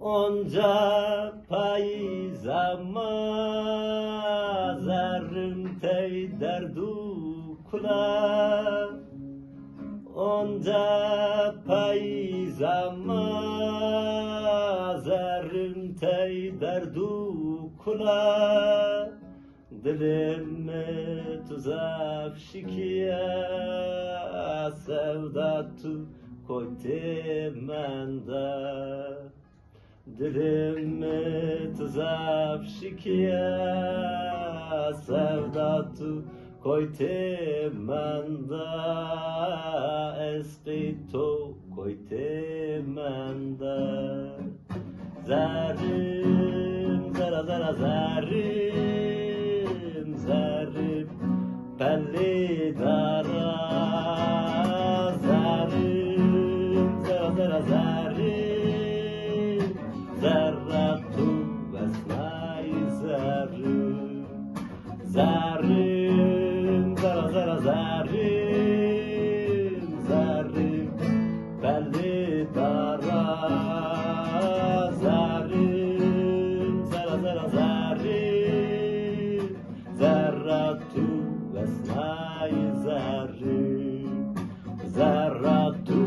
onca payzama zerrim tey derdu kula onca payzama zerrim tey derdu kula dilim tuzaf şikiye sevda tu koyte mende dilim tuzaf şikiye sevda tu koyte mende eski to koyte mende zerrim zara zara zerrim zerrim belli dara zerrim zara zara zerrim zerratu vesnai zerrim zerrim zara zara zerrim zerrim belli dara zerrim zara zara zerrim zerratu vesnai zerrim zerratu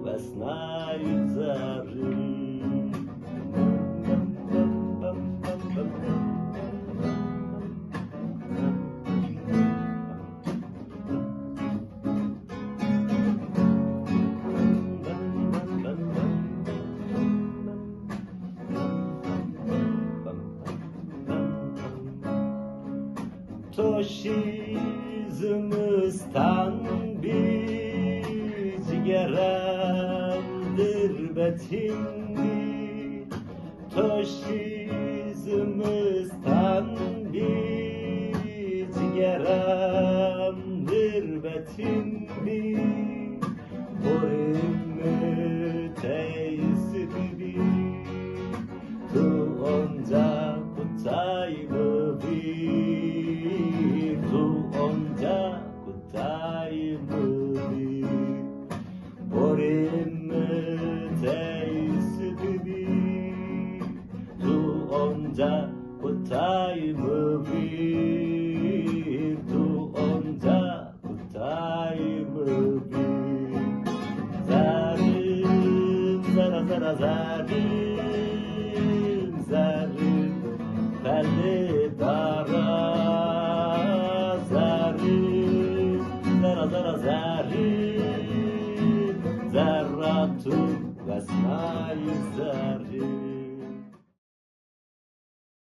vesnai zerrim Toşizmistan bir cigeremdir betindi Toşizmistan bir cigeremdir betindi Boyumu teysidi tu onca kutayımı bir tu onca kutayımı bir Boyumu teysidi tu onca kutayımı bir tu onca kutayımı bir Zerrim zara zara zerrim zerrim belli dara zerrim zara zara zerrim zerratu vesnai zerrim